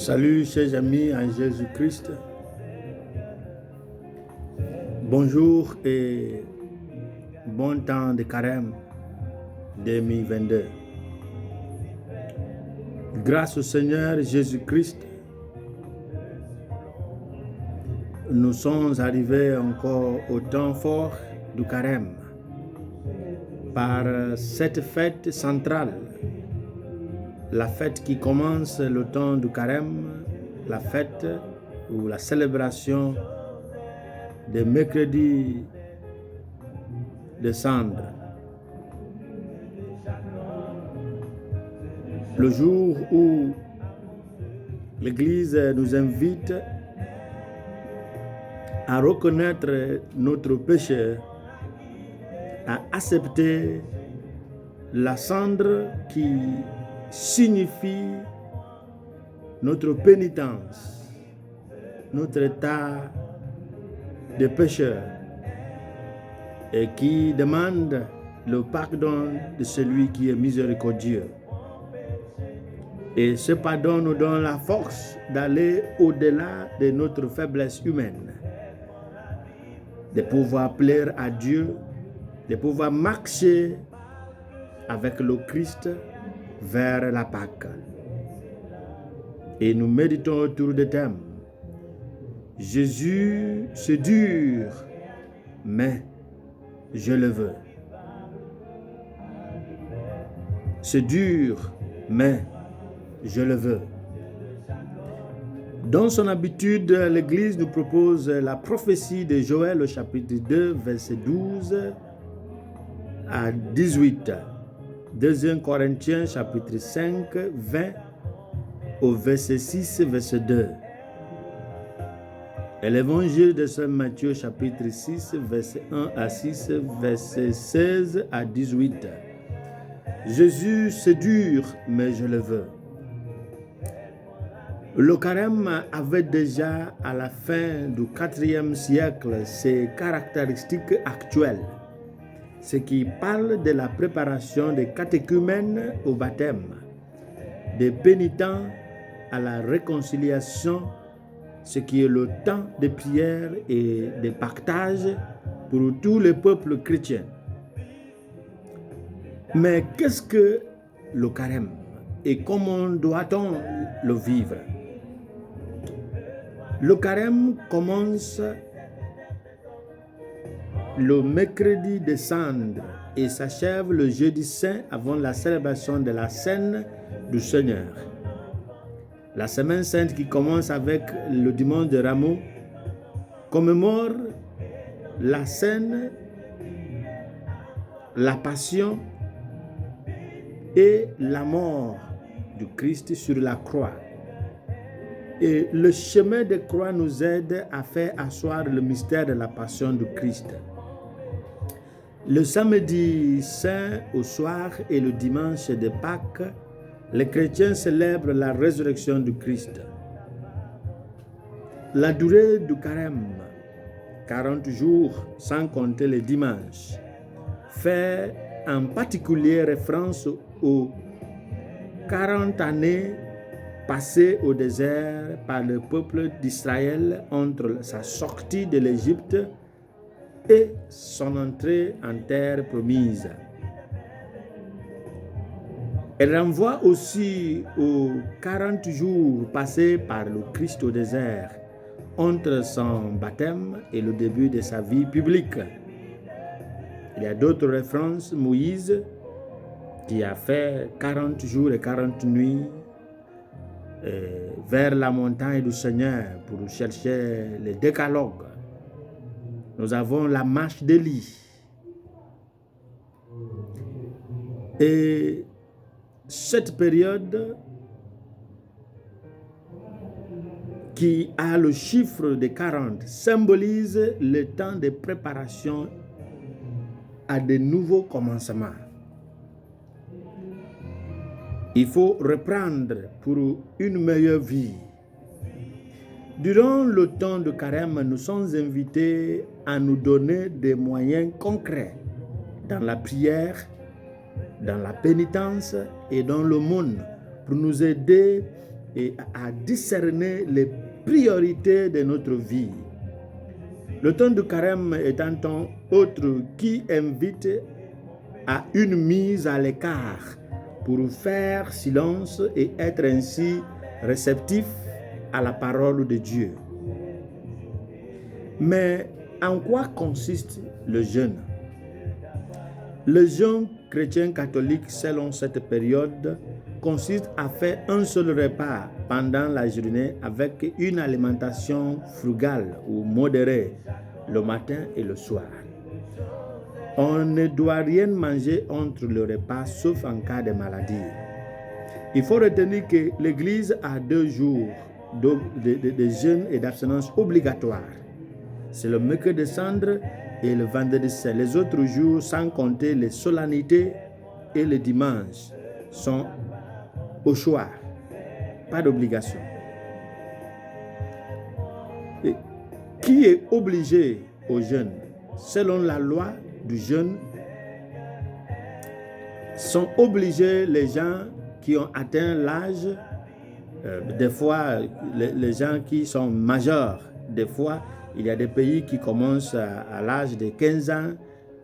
Salut chers amis en Jésus-Christ. Bonjour et bon temps de carême 2022. Grâce au Seigneur Jésus-Christ, nous sommes arrivés encore au temps fort du carême par cette fête centrale. La fête qui commence le temps du carême, la fête ou la célébration des mercredis de cendre. Le jour où l'Église nous invite à reconnaître notre péché, à accepter la cendre qui signifie notre pénitence, notre état de pécheur et qui demande le pardon de celui qui est miséricordieux. Et ce pardon nous donne la force d'aller au-delà de notre faiblesse humaine, de pouvoir plaire à Dieu, de pouvoir marcher avec le Christ vers la Pâque. Et nous méditons autour des thèmes. Jésus, c'est dur, mais je le veux. C'est dur, mais je le veux. Dans son habitude, l'Église nous propose la prophétie de Joël au chapitre 2, verset 12 à 18. 2 Corinthiens chapitre 5, 20 au verset 6, verset 2. Et l'évangile de Saint Matthieu chapitre 6, verset 1 à 6, verset 16 à 18. Jésus, c'est dur, mais je le veux. Le carême avait déjà à la fin du IVe siècle ses caractéristiques actuelles, ce qui parle de la préparation des catéchumènes au baptême, des pénitents à la réconciliation, ce qui est le temps de prière et de partage pour tous les peuples chrétiens. Mais qu'est-ce que le carême et comment doit-on le vivre? Le carême commence le mercredi de cendre et s'achève le jeudi saint avant la célébration de la scène du Seigneur. La semaine sainte qui commence avec le dimanche de Rameaux commémore la scène, la passion et la mort du Christ sur la croix. Et le chemin de croix nous aide à faire asseoir le mystère de la passion du Christ. Le samedi saint au soir et le dimanche de Pâques, les chrétiens célèbrent la résurrection du Christ. La durée du carême, 40 jours sans compter les dimanches, fait en particulier référence aux 40 années passées au désert par le peuple d'Israël entre sa sortie de l'Égypte et son entrée en terre promise. Elle renvoie aussi aux 40 jours passés par le Christ au désert entre son baptême et le début de sa vie publique. Il y a d'autres références. Moïse, qui a fait 40 jours et 40 nuits vers la montagne du Seigneur pour chercher le décalogue. Nous avons la marche d'Élie. Et cette période qui a le chiffre de 40 symbolise le temps de préparation à de nouveaux commencements. Il faut reprendre pour une meilleure vie. Durant le temps de carême, nous sommes invités à nous donner des moyens concrets dans la prière, dans la pénitence et dans le monde pour nous aider et à discerner les priorités de notre vie. Le temps du carême est un temps autre qui invite à une mise à l'écart pour faire silence et être ainsi réceptif à la parole de Dieu. Mais en quoi consiste le jeûne? Le jeûne chrétien catholique, selon cette période, consiste à faire un seul repas pendant la journée avec une alimentation frugale ou modérée le matin et le soir. On ne doit rien manger entre le repas sauf en cas de maladie. Il faut retenir que l'Église a 2 jours de jeûne et d'abstinence obligatoires. C'est le mercredi de cendre et le vendredi saint. Les autres jours, sans compter les solennités et le dimanche, sont au choix, pas d'obligation. Et qui est obligé au jeûne? Selon la loi du jeûne, sont obligés les gens qui ont atteint l'âge, des fois les gens qui sont majeurs, des fois il y a des pays qui commencent à l'âge de 15 ans,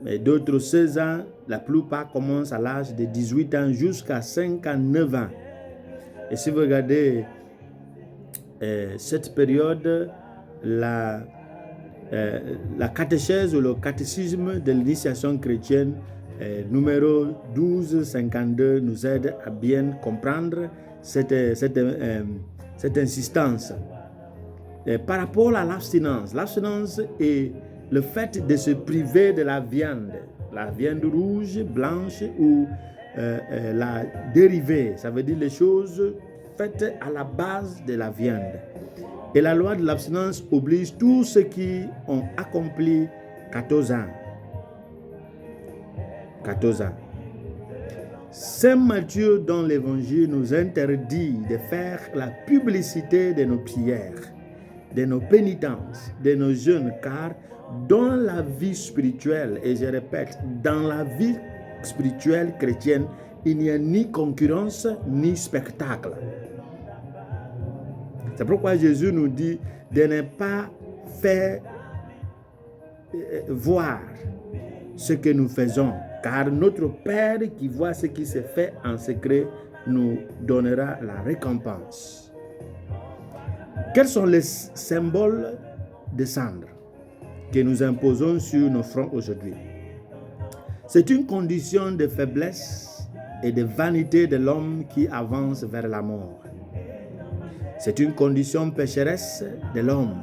mais d'autres 16 ans, la plupart commencent à l'âge de 18 ans jusqu'à 59 ans. Et si vous regardez cette période, la catéchèse ou le catéchisme de l'initiation chrétienne numéro 1252 nous aide à bien comprendre cette insistance. Par rapport à l'abstinence, l'abstinence est le fait de se priver de la viande rouge, blanche ou la dérivée, ça veut dire les choses faites à la base de la viande. Et la loi de l'abstinence oblige tous ceux qui ont accompli 14 ans. 14 ans. Saint Matthieu dans l'Évangile nous interdit de faire la publicité de nos prières, de nos pénitences, de nos jeûnes, car dans la vie spirituelle, et je répète, dans la vie spirituelle chrétienne, il n'y a ni concurrence ni spectacle. C'est pourquoi Jésus nous dit de ne pas faire voir ce que nous faisons, car notre Père qui voit ce qui se fait en secret nous donnera la récompense. Quels sont les symboles de cendre que nous imposons sur nos fronts aujourd'hui? C'est une condition de faiblesse et de vanité de l'homme qui avance vers la mort. C'est une condition pécheresse de l'homme.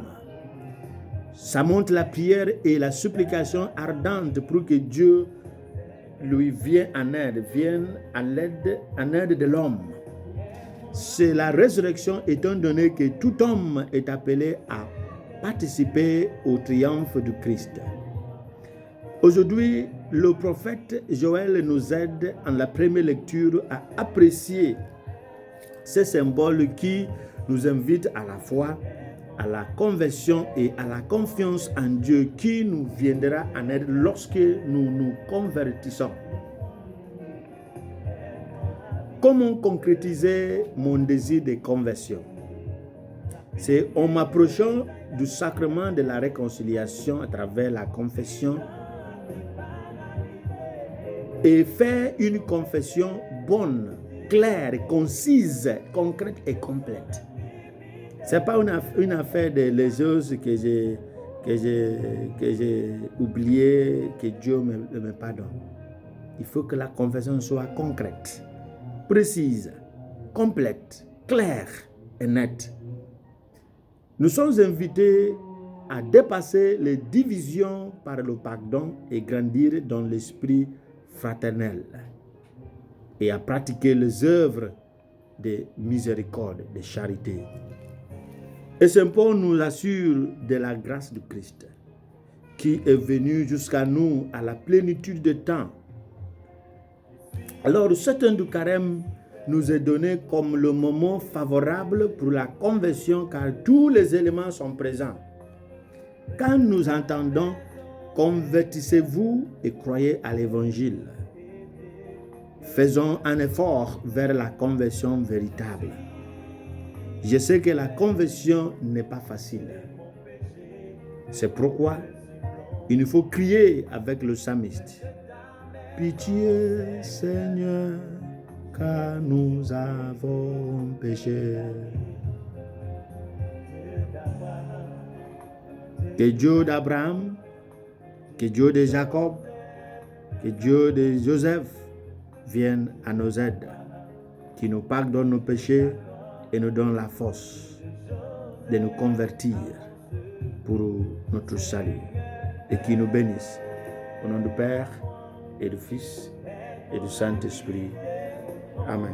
Ça montre la prière et la supplication ardente pour que Dieu lui vienne en aide de l'homme. C'est la résurrection étant donné que tout homme est appelé à participer au triomphe du Christ. Aujourd'hui, le prophète Joël nous aide en la première lecture à apprécier ces symboles qui nous invitent à la foi, à la conversion et à la confiance en Dieu qui nous viendra en aide lorsque nous nous convertissons. Comment concrétiser mon désir de conversion? C'est en m'approchant du sacrement de la réconciliation à travers la confession et faire une confession bonne, claire, concise, concrète et complète. Ce n'est pas une affaire de les choses que j'ai oublié, que Dieu me pardonne. Il faut que la confession soit concrète, précise, complète, claire et nette. Nous sommes invités à dépasser les divisions par le pardon et grandir dans l'esprit fraternel et à pratiquer les œuvres de miséricorde, de charité. Et Saint Paul nous assure de la grâce du Christ qui est venu jusqu'à nous à la plénitude de temps. Alors, ce temps du carême nous est donné comme le moment favorable pour la conversion car tous les éléments sont présents. Quand nous entendons « Convertissez-vous et croyez à l'Évangile », faisons un effort vers la conversion véritable. Je sais que la conversion n'est pas facile. C'est pourquoi il nous faut crier avec le psalmiste. Pitié, Seigneur, car nous avons péché. Que Dieu d'Abraham, que Dieu de Jacob, que Dieu de Joseph vienne à nos aides, qui nous pardonne nos péchés et nous donne la force de nous convertir pour notre salut et qui nous bénisse. Au nom du Père et du Fils et du Saint-Esprit. Amen.